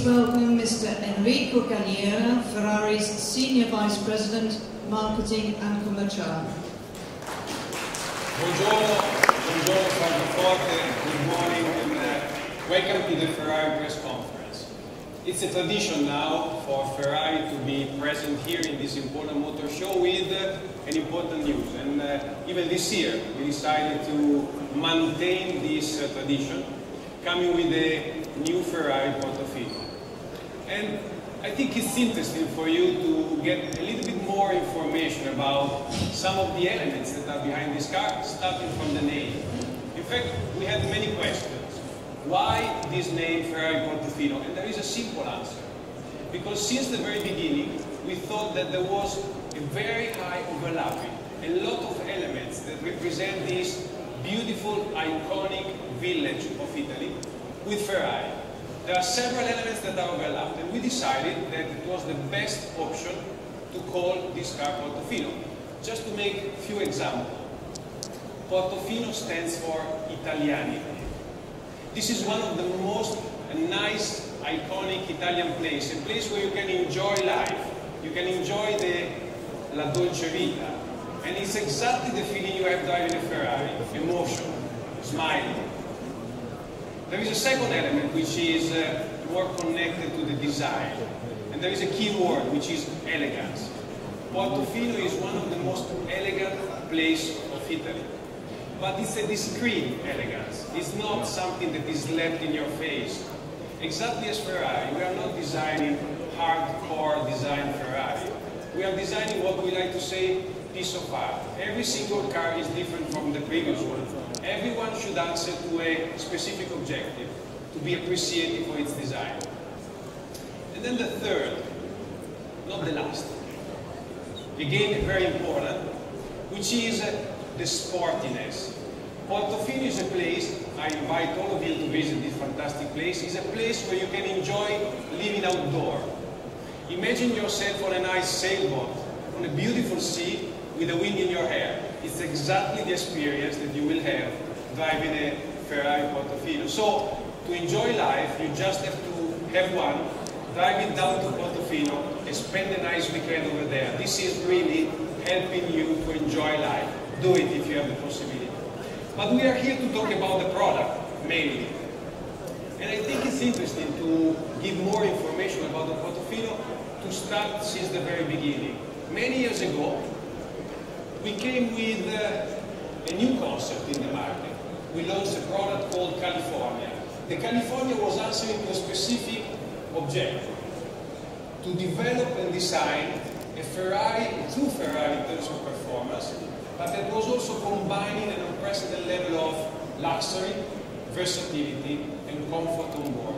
please welcome Mr. Enrico Cagliera, Ferrari's Senior Vice President, Marketing and Commercial. Buongiorno, Francoforte, good morning, and welcome to the Ferrari press conference. It's a tradition now for Ferrari to be present here in this important motor show with an important news. And even this year, we decided to maintain this tradition, coming with a new Ferrari Portofino. And I think it's interesting for you to get a little bit more information about some of the elements that are behind this car, starting from the name. In fact, we had many questions. Why this name Ferrari Portofino? And there is a simple answer. Because since the very beginning, we thought that there was a very high overlapping, a lot of elements that represent this beautiful, iconic village of Italy with Ferrari. There are several elements that are overlapped, and we decided that it was the best option to call this car Portofino. Just to make a few examples. Portofino stands for Italianity. This is one of the most nice, iconic Italian places, a place where you can enjoy life, you can enjoy the La Dolce Vita, and it's exactly the feeling you have driving a Ferrari, emotion, smiling. There is a second element which is more connected to the design, and there is a key word which is elegance. Portofino is one of the most elegant places of Italy, but it's a discreet elegance. It's not something that is left in your face. Exactly as Ferrari, we are not designing hardcore design Ferrari. We are designing what we like to say, piece of art. Every single car is different from the previous one. Everyone should answer to a specific objective, to be appreciated for its design. And then the third, not the last, again very important, which is the sportiness. Portofino is a place, I invite all of you to visit this fantastic place, it's a place where you can enjoy living outdoor. Imagine yourself on a nice sailboat, on a beautiful sea, with the wind in your hair. It's exactly the experience that you will have driving a Ferrari Portofino. So, to enjoy life, you just have to have one, drive it down to Portofino, and spend a nice weekend over there. This is really helping you to enjoy life. Do it if you have the possibility. But we are here to talk about the product, mainly. And I think it's interesting to give more information about the Portofino to start since the very beginning. Many years ago, we came with a new concept in the market. We launched a product called California. The California was answering to a specific objective, to develop and design a Ferrari, a true Ferrari in terms of performance, but that was also combining an unprecedented level of luxury, versatility, and comfort on board.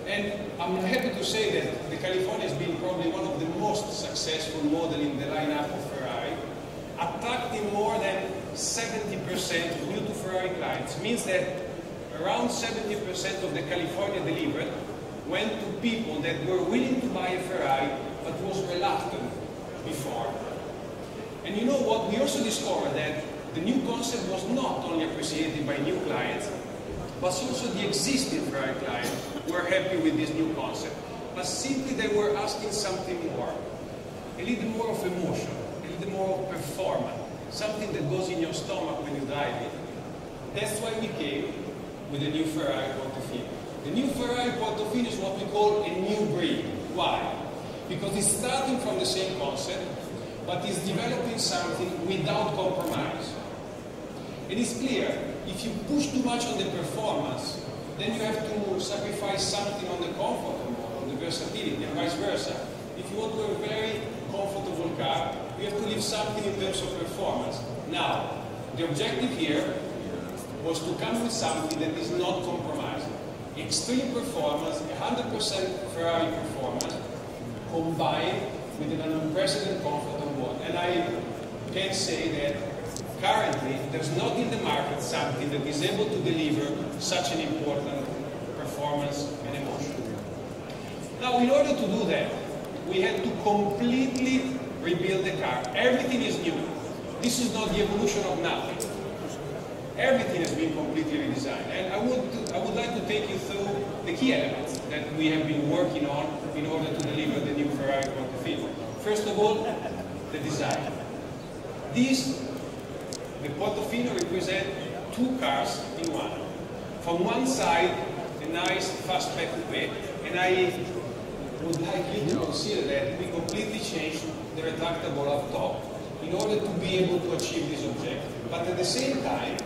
And I'm happy to say that the California has been probably one of the most successful models in the lineup of Ferrari, attracting more than 70% new to Ferrari clients. Means that around 70% of the California delivered went to people that were willing to buy a Ferrari but was reluctant before. And you know what? We also discovered that the new concept was not only appreciated by new clients, but also the existing Ferrari clients were happy with this new concept. But simply they were asking something more, a little more of emotion, a little more of performance, something that goes in your stomach when you drive it. That's why we came with the new Ferrari Portofino. The new Ferrari Portofino is what we call a new breed. Why? Because it's starting from the same concept, but it's developing something without compromise. It is clear, if you push too much on the performance, then you have to sacrifice something on the comfort on the versatility, and vice versa. If you want to have a very comfortable car, you have to leave something in terms of performance. Now, the objective here was to come with something that is not compromising. Extreme performance, 100% Ferrari performance, combined with an unprecedented comfort on board. And I can say that currently there's not in the market something that is able to deliver such an important performance and emotion. Now, in order to do that, we had to completely rebuild the car. Everything is new. This is not the evolution of nothing. Everything has been completely redesigned. And I would like to take you through the key elements. that we have been working on in order to deliver the new Ferrari Portofino. First of all, the design. The Portofino represents two cars in one. From one side, a nice fastback coupe, and I would like you to consider that we completely changed the retractable up top in order to be able to achieve this objective. But at the same time,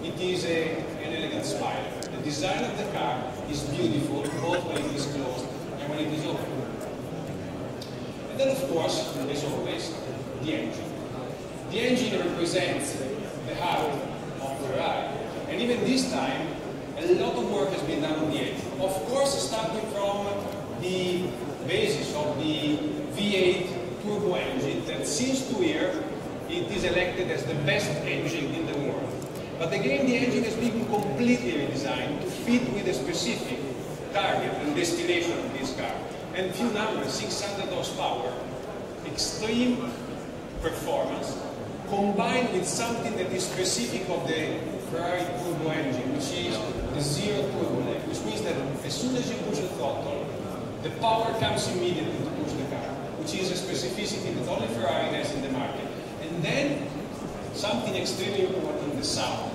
it is an elegant spider. The design of the car is beautiful, both when it is closed and when it is open. And then, of course, as always, the engine. The engine represents the heart of Ferrari. And even this time, a lot of work has been done on the engine. Of course, starting from the basis of the V8 turbo engine that since 2 years, it is elected as the best engine in the world. But again, the engine has been completely redesigned to fit with a specific target and destination of this car. And few numbers, 600 horsepower, extreme performance, combined with something that is specific of the Ferrari turbo engine, which is the zero turbo lag, which means that as soon as you push the throttle, the power comes immediately to push the car, which is a specificity that only Ferrari has in the market. And then, something extremely important, the sound.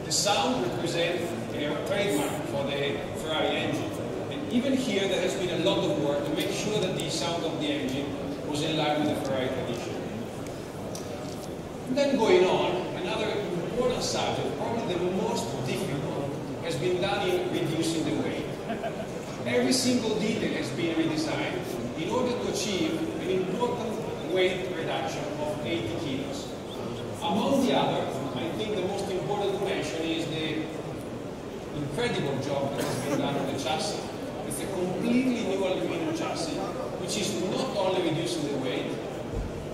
The sound represents a trademark for the Ferrari engine. And even here, there has been a lot of work to make sure that the sound of the engine was in line with the Ferrari tradition. And then going on, another important subject, probably the most difficult, has been done in reducing the weight. Every single detail has been redesigned in order to achieve an important weight reduction of 80 kilos. Among the other, I think the most important to mention is the incredible job that has been done on the chassis. It's a completely new aluminum chassis, which is not only reducing the weight,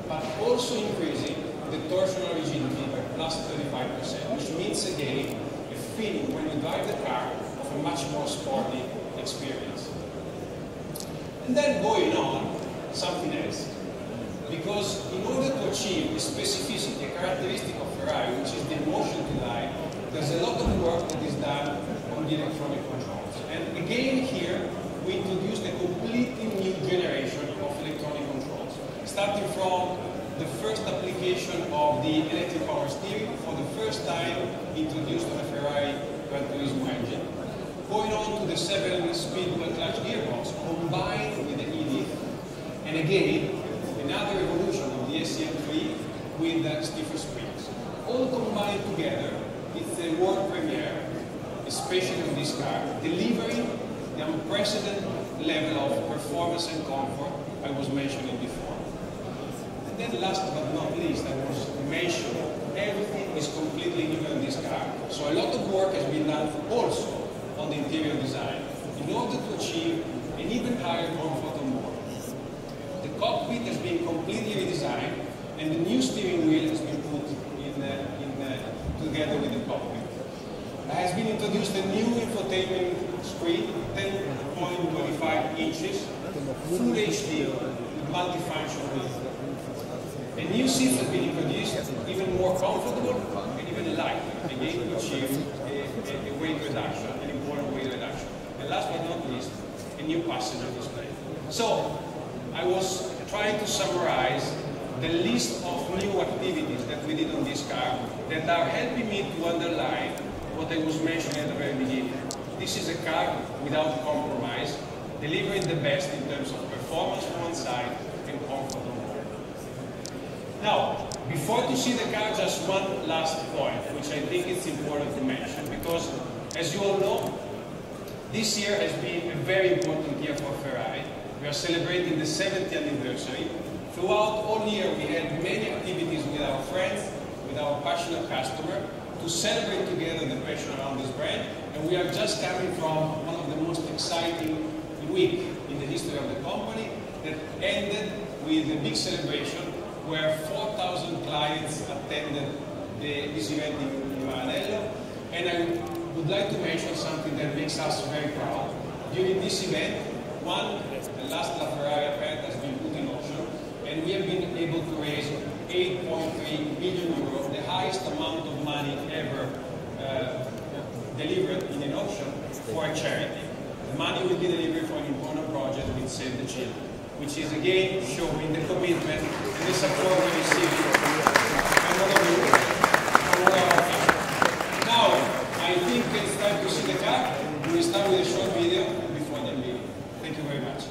but also increasing the torsional rigidity by plus 35%, which means again a feeling when you drive the car of a much more sporty experience. And then going on, something else. Because in order to achieve the specificity, a characteristic of Ferrari, which is the motion to light, there's a lot of work that is done on the electronic controls. And again here, we introduced a completely new generation of electronic controls, starting from the first application of the electric power steering, for the first time introduced on a Ferrari Gran Turismo engine, going on to the 7-speed dual-clutch gearbox combined with the ED, and again, another evolution of the SCM3 with stiffer springs. All combined together, it's a world premiere, especially on this car, delivering the unprecedented level of performance and comfort I was mentioning before. And then last but not least, I was mentioning, everything is completely new in this car. So a lot of work has been done also on the interior design in order to achieve an even higher comfort on board. The cockpit has been completely redesigned, and the new steering wheel has been put together with the cockpit. There has been introduced a new infotainment screen, 10.25 inches, full HD, with multifunction wheel. A new seat has been introduced, even more comfortable and even lighter, again to achieve a weight reduction, an important weight reduction. And last but not least, a new passenger display. So, I was trying to summarize the list of new activities that we did on this car that are helping me to underline what I was mentioning at the very beginning. This is a car without compromise, delivering the best in terms of performance on one side and comfort on board. Now, before to see the car, just one last point, which I think is important to mention, because as you all know, this year has been a very important year for Ferrari. We are celebrating the 70th anniversary. Throughout all year, we had many activities with our friends, with our passionate customer, to celebrate together the passion around this brand. And we are just coming from one of the most exciting weeks in the history of the company that ended with a big celebration where 4,000 clients attended this event in Maranello. And I would like to mention something that makes us very proud. During this event, the last LaFerrari event has been put in auction, and we have been able to raise 8.3 million euros, the highest amount of money ever delivered in an auction for a charity. the money will be delivered for an important project with Save the Children, which is again showing the commitment and the support we receive from all of you, from all our officials. Now, I think it's time to see the car. We will start with a short video before the meeting. Thank you very much.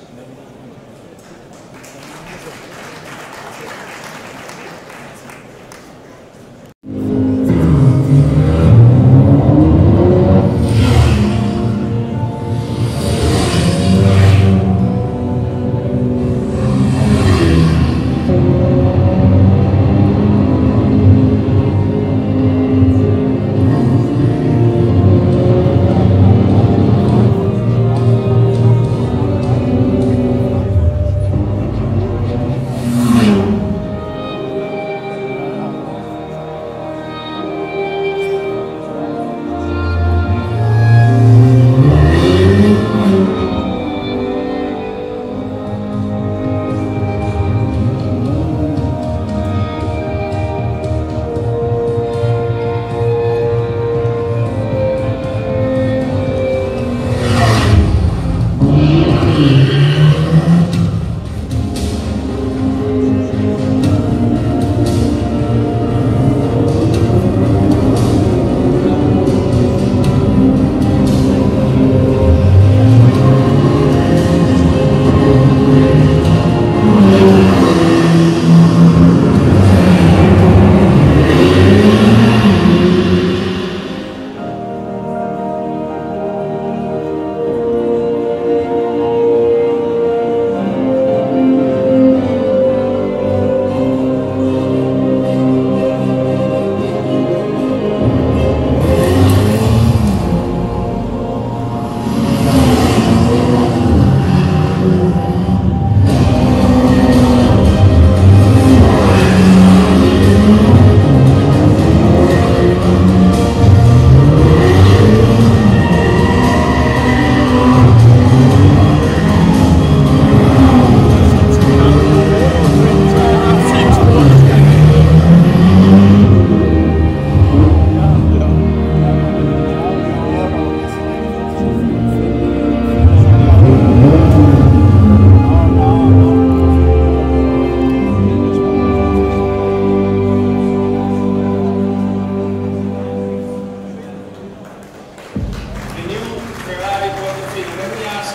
Ferrari Portofino. Let me ask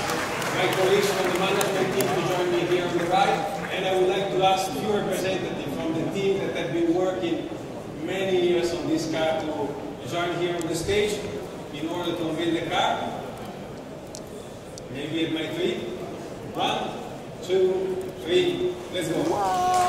my colleagues from the management team to join me here on the right, and I would like to ask a few representatives from the team that have been working many years on this car to join here on the stage in order to unveil the car. Maybe at my 3. 1, 2, 3. Let's go.